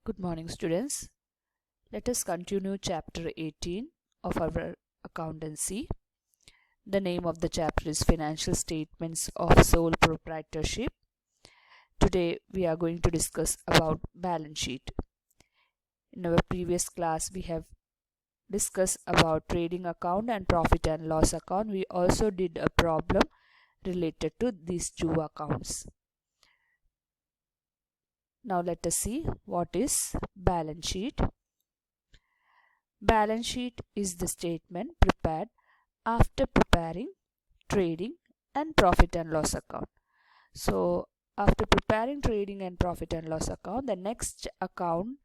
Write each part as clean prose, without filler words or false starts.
Good morning, students. Let us continue chapter 18 of our accountancy. The name of the chapter is Financial Statements of Sole Proprietorship. Today we are going to discuss about balance sheet. In our previous class we have discussed about trading account and profit and loss account. We also did a problem related to these two accounts. Now let us see what is balance sheet. Balance sheet is the statement prepared after preparing trading and profit and loss account. So after preparing trading and profit and loss account, the next account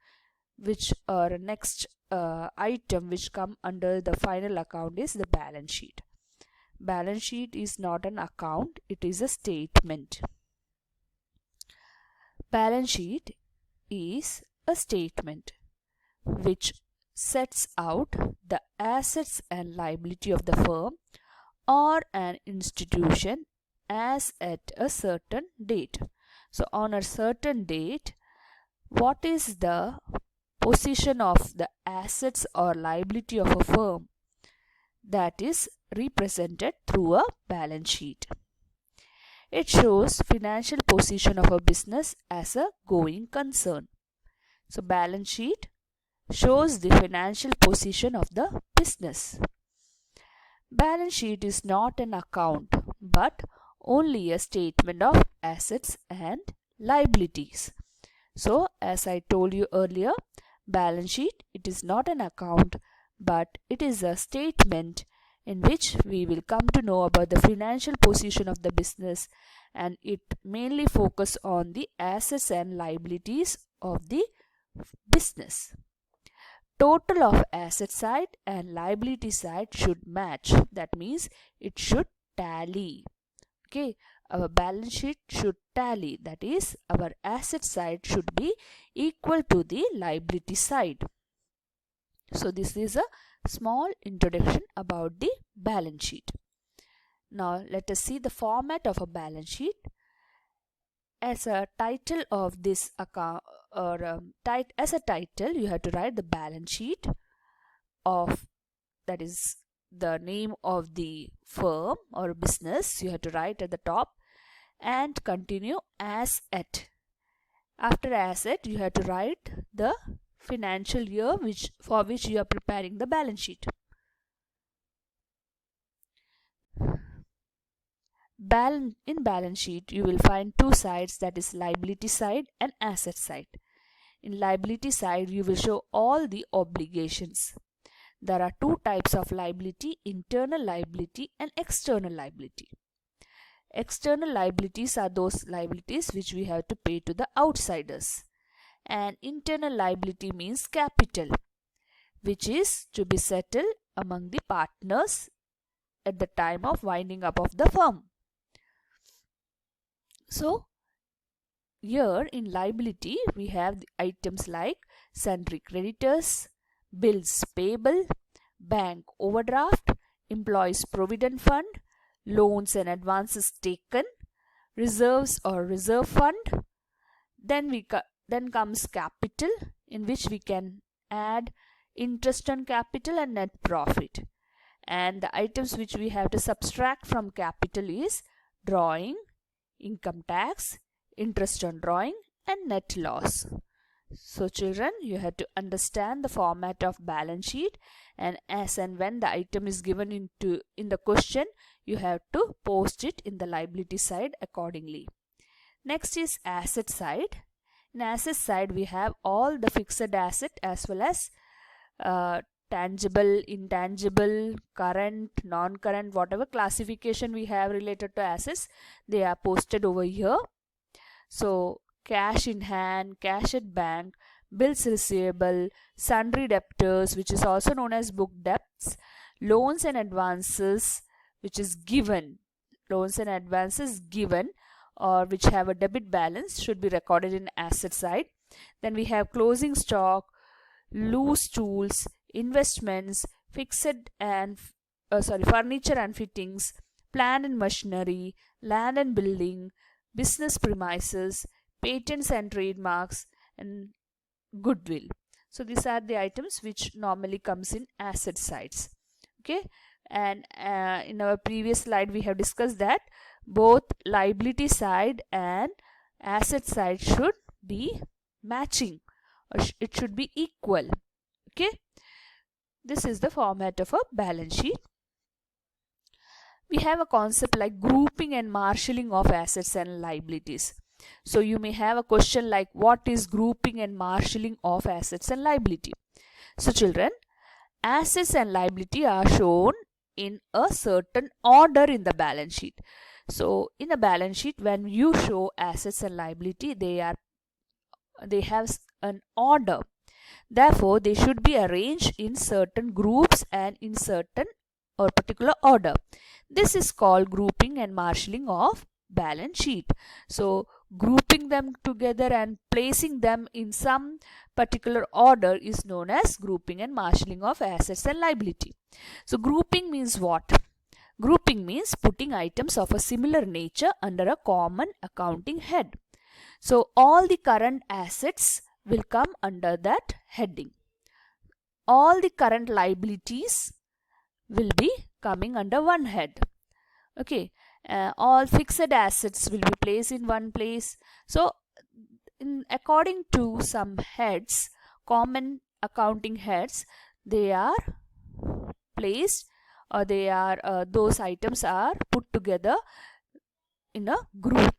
next item which come under the final account is the balance sheet. Balance sheet is not an account, it is a statement. Balance sheet is a statement which sets out the assets and liability of the firm or an institution as at a certain date. So on a certain date, what is the position of the assets or liability of a firm that is represented through a balance sheet. It shows financial position of a business as a going concern. So balance sheet shows the financial position of the business. Balance sheet is not an account but only a statement of assets and liabilities. So as I told you earlier, balance sheet, it is not an account but it is a statement in which we will come to know about the financial position of the business, and it mainly focus on the assets and liabilities of the business. Total of asset side and liability side should match. That means it should tally. Okay, our balance sheet should tally. That is, our asset side should be equal to the liability side. So this is a small introduction about the balance sheet. Now let us see the format of a balance sheet. As a title of this account, or as a title, you have to write the balance sheet of, that is the name of the firm or business. You have to write at the top and continue as at. After asset, you have to write the financial year for which you are preparing the balance sheet. In balance sheet, you will find two sides, that is liability side and asset side. In liability side, you will show all the obligations. There are two types of liability, internal liability and external liability. External liabilities are those liabilities which we have to pay to the outsiders. And internal liability means capital, which is to be settled among the partners at the time of winding up of the firm. So here in liability, we have the items like sundry creditors, bills payable, bank overdraft, employees provident fund, loans and advances taken, reserves or reserve fund. Then comes capital, in which we can add interest on capital and net profit. And the items which we have to subtract from capital is drawing, income tax, interest on drawing and net loss. So children, you have to understand the format of balance sheet, and as and when the item is given in the question, you have to post it in the liability side accordingly. Next is asset side. In asset side, we have all the fixed asset as well as tangible, intangible, current, non-current, whatever classification we have related to assets, they are posted over here. So cash in hand, cash at bank, bills receivable, sundry debtors, which is also known as book debts, loans and advances, which is given. Loans and advances given or which have a debit balance should be recorded in asset side. Then we have closing stock, loose tools, investments, fixed and furniture and fittings, plant and machinery, land and building, business premises, patents and trademarks, and goodwill. So these are the items which normally comes in asset sides. Okay, and in our previous slide we have discussed that both liability side and asset side should be matching, or it should be equal. Okay, this is the format of a balance sheet. We have a concept like grouping and marshalling of assets and liabilities. So you may have a question like, what is grouping and marshalling of assets and liability? So children, assets and liability are shown in a certain order in the balance sheet. So in a balance sheet, when you show assets and liability, they have an order. Therefore, they should be arranged in certain groups and in certain or particular order. This is called grouping and marshalling of balance sheet. So grouping them together and placing them in some particular order is known as grouping and marshalling of assets and liability. So grouping means what? Grouping means putting items of a similar nature under a common accounting head. So all the current assets will come under that heading. All the current liabilities will be coming under one head. Okay, all fixed assets will be placed in one place. So according to some heads, common accounting heads, they are placed, or they are those items are put together in a group.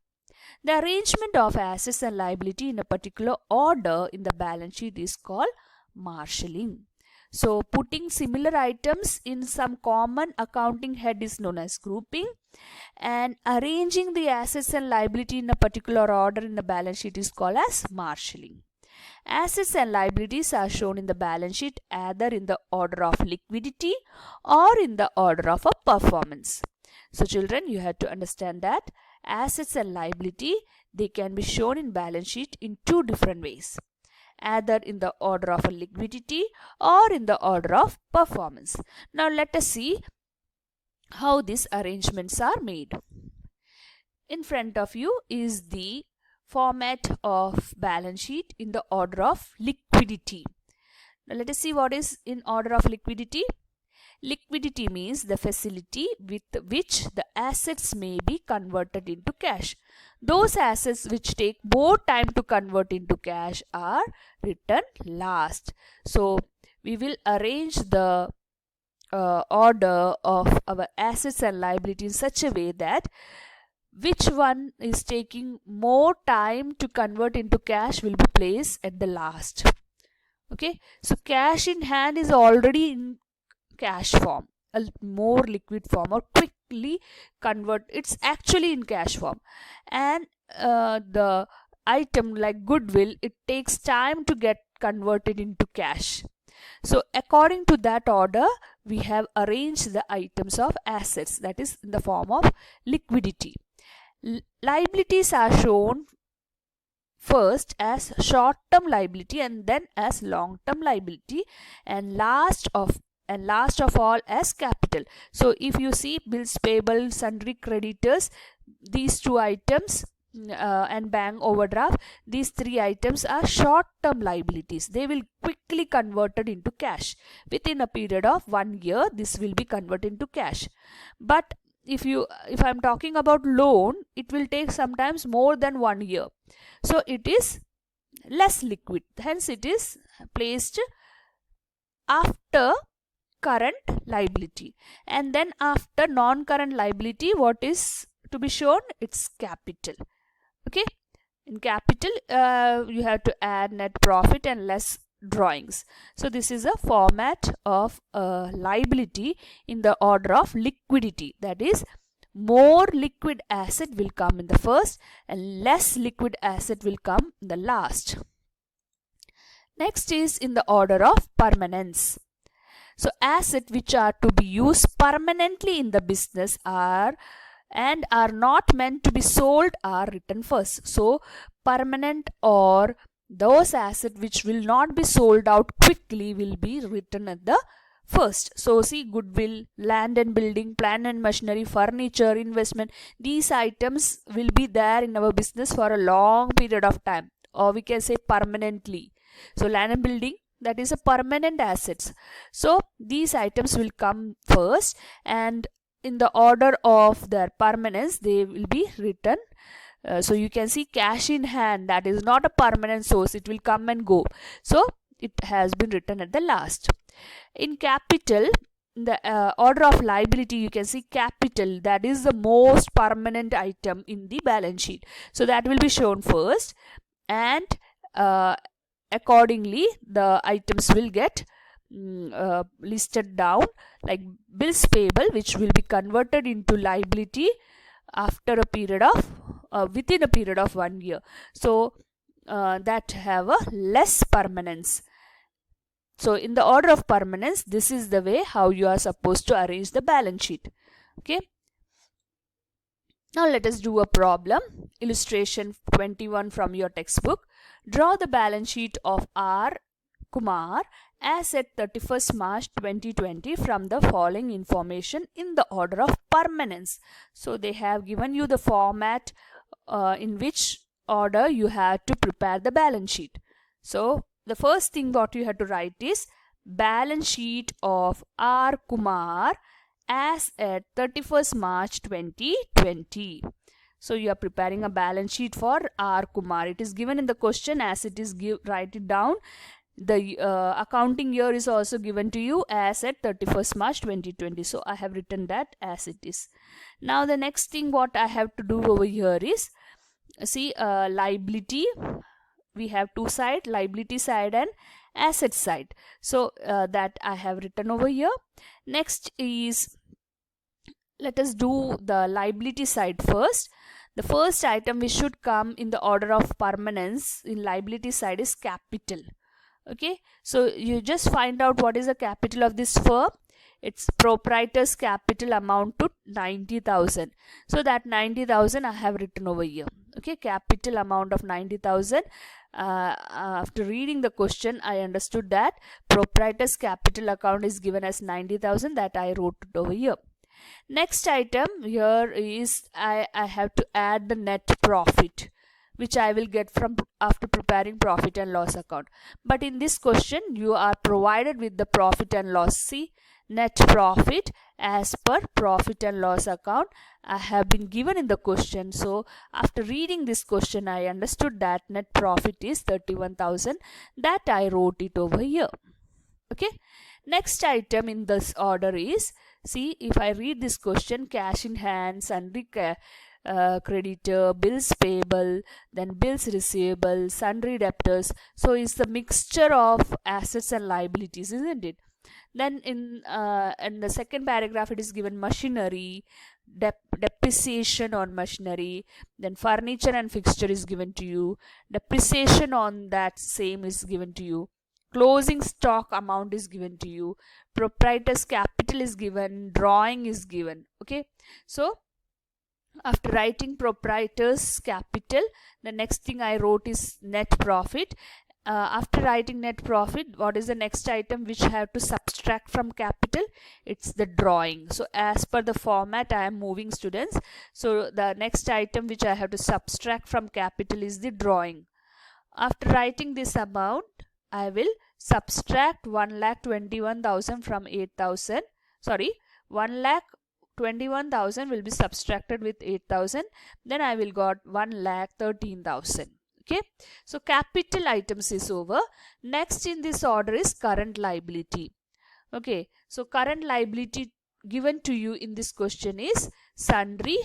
The arrangement of assets and liability in a particular order in the balance sheet is called marshalling. So putting similar items in some common accounting head is known as grouping, and arranging the assets and liability in a particular order in the balance sheet is called as marshalling. Assets and liabilities are shown in the balance sheet either in the order of liquidity or in the order of a performance. So children, you have to understand that assets and liability, they can be shown in balance sheet in two different ways, either in the order of a liquidity or in the order of performance. Now let us see how these arrangements are made. In front of you is the format of balance sheet in the order of liquidity. Now let us see what is in order of liquidity. Liquidity means the facility with which the assets may be converted into cash. Those assets which take more time to convert into cash are written last. So we will arrange the order of our assets and liability in such a way that which one is taking more time to convert into cash will be placed at the last. Okay, so cash in hand is already in cash form, a more liquid form, or quickly convert, it's actually in cash form. And the item like goodwill, it takes time to get converted into cash. So according to that order, we have arranged the items of assets, that is in the form of liquidity. Liabilities are shown first as short-term liability and then as long-term liability, and last of all as capital. So if you see bills payable, sundry creditors, these two items and bank overdraft, these three items are short-term liabilities. They will quickly converted into cash. Within a period of 1 year, this will be converted into cash. But if I'm talking about loan, it will take sometimes more than 1 year. So it is less liquid. Hence it is placed after current liability, and then after non-current liability, what is to be shown? It's capital. Okay, in capital you have to add net profit and less drawings. So this is a format of liability in the order of liquidity, that is more liquid asset will come in the first and less liquid asset will come in the last. Next is in the order of permanence. So assets which are to be used permanently in the business are not meant to be sold are written first. So permanent or those assets which will not be sold out quickly will be written at the first. So see, goodwill, land and building, plant and machinery, furniture, investment, these items will be there in our business for a long period of time, or we can say permanently. So land and building, that is a permanent assets. So these items will come first, and in the order of their permanence they will be written. So you can see cash in hand, that is not a permanent source, it will come and go, so it has been written at the last. In capital, in the order of liability, you can see capital, that is the most permanent item in the balance sheet, so that will be shown first, and accordingly the items will get listed down, like bills payable, which will be converted into liability after a period of within a period of 1 year, so that have a less permanence. So in the order of permanence, this is the way how you are supposed to arrange the balance sheet. Okay, now let us do a problem. Illustration 21 from your textbook. Draw the balance sheet of R. Kumar as at 31st March 2020 from the following information in the order of permanence. So they have given you the format in which order you have to prepare the balance sheet. So the first thing what you have to write is balance sheet of R. Kumar as at 31st March 2020. So you are preparing a balance sheet for R. Kumar. It is given in the question as it is, write it down. The accounting year is also given to you as at 31st March 2020. So I have written that as it is. Now the next thing what I have to do over here is, see, liability. We have two sides, liability side and asset side. So that I have written over here. Next is, let us do the liability side first. The first item which should come in the order of permanence in liability side is capital. Okay, so you just find out what is the capital of this firm. Its proprietor's capital amount to 90,000. So that 90,000 I have written over here. Okay, capital amount of 90,000. After reading the question, I understood that proprietor's capital account is given as 90,000. That I wrote it over here. Next item here is I have to add the net profit, which I will get from after preparing profit and loss account. But in this question, you are provided with the profit and loss. See, net profit as per profit and loss account I have been given in the question. So after reading this question, I understood that net profit is 31,000. That I wrote it over here. Okay. Next item in this order is, see, if I read this question, cash in hand, sundry creditor, bills payable, then bills receivable, sundry debtors. So it's the mixture of assets and liabilities, isn't it? Then in the second paragraph it is given machinery, depreciation on machinery, then furniture and fixture is given to you, depreciation on that same is given to you, closing stock amount is given to you, proprietor's capital is given, drawing is given. Okay, so after writing proprietor's capital, the next thing I wrote is net profit. After writing net profit, what is the next item which I have to subtract from capital? It's the drawing. So as per the format I am moving, students. So the next item which I have to subtract from capital is the drawing. After writing this amount, I will subtract 1,21,000 from 8,000. Sorry, 1,21,000 will be subtracted with 8,000. Then I will got 1,13,000. Okay, so capital items is over. Next in this order is current liability. Okay, so current liability given to you in this question is sundry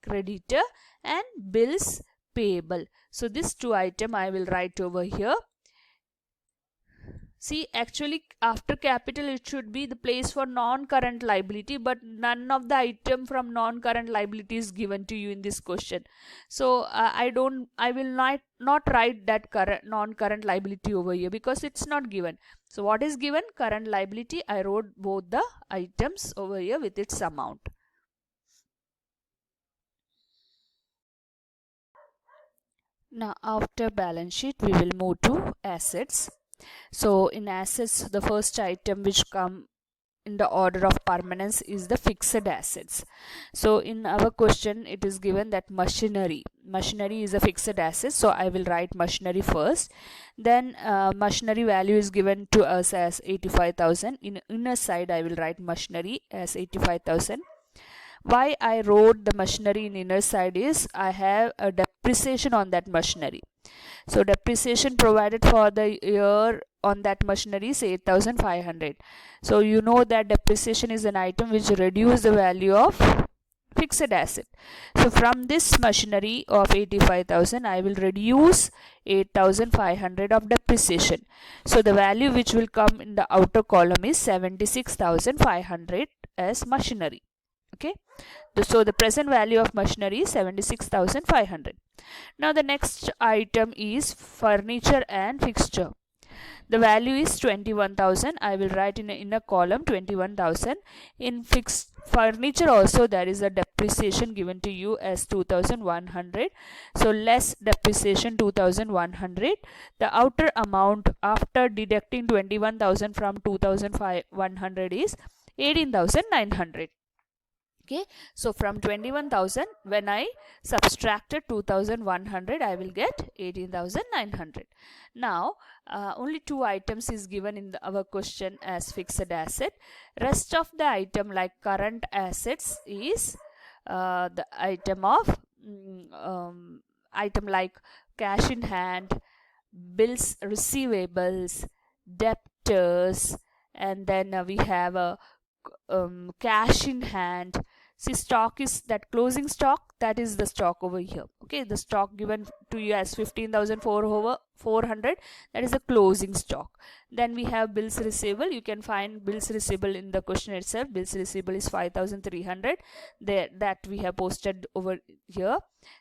creditor and bills payable. So this two item I will write over here. See, actually after capital it should be the place for non-current liability, but none of the item from non-current liability is given to you in this question. So I will not write that non-current liability over here because it's not given. So what is given? Current liability. I wrote both the items over here with its amount. Now after balance sheet we will move to assets. So in assets, the first item which come in the order of permanence is the fixed assets. So in our question it is given that machinery is a fixed asset, so I will write machinery first. Then machinery value is given to us as 85,000. In inner side I will write machinery as 85,000. Why I wrote the machinery in inner side is I have a depreciation on that machinery. So depreciation provided for the year on that machinery is 8,500. So you know that depreciation is an item which reduces the value of fixed asset. So from this machinery of 85,000 I will reduce 8,500 of depreciation. So the value which will come in the outer column is 76,500 as machinery. Okay, so the present value of machinery is 76,500. Now the next item is furniture and fixture. The value is 21,000. I will write in the inner column 21,000. In fixed furniture also there is a depreciation given to you as 2,100. So less depreciation 2,100. The outer amount after deducting 21,000 from 2,100 is 18,900. Okay, so from 21,000 when I subtracted 2,100 I will get 18,900. Now only two items is given in our question as fixed asset. Rest of the item like current assets is the item of item like cash in hand, bills receivables, debtors, and then we have a cash in hand. See, stock is that closing stock, that is the stock over here. Okay, the stock given to you as 15,400, that is the closing stock. Then we have bills receivable. You can find bills receivable in the question itself. Bills receivable is 5,300 there, that we have posted over here.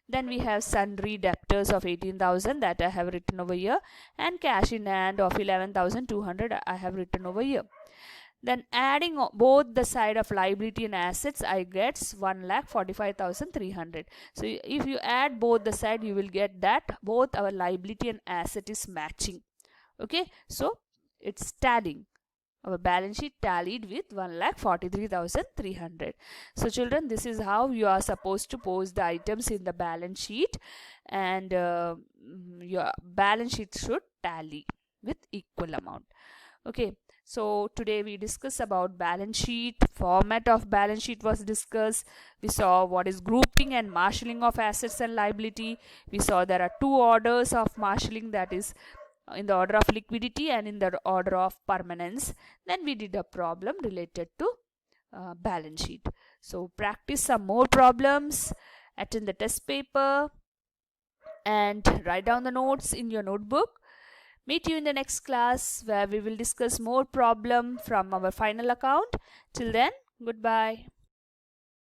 Then we have sundry debtors of 18,000 that I have written over here, and cash in hand of 11,200 I have written over here. Then adding both the side of liability and assets, I get 1,45,300. So if you add both the side, you will get that both our liability and asset is matching. Okay, so it's tallying. Our balance sheet tallied with 1,43,300. So children, this is how you are supposed to post the items in the balance sheet, and your balance sheet should tally with equal amount. Okay, so today we discussed about balance sheet. Format of balance sheet was discussed. We saw what is grouping and marshalling of assets and liability. We saw there are two orders of marshalling, that is in the order of liquidity and in the order of permanence. Then we did a problem related to balance sheet. So practice some more problems, attend the test paper, and write down the notes in your notebook. Meet you in the next class where we will discuss more problem from our final account. Till then, goodbye.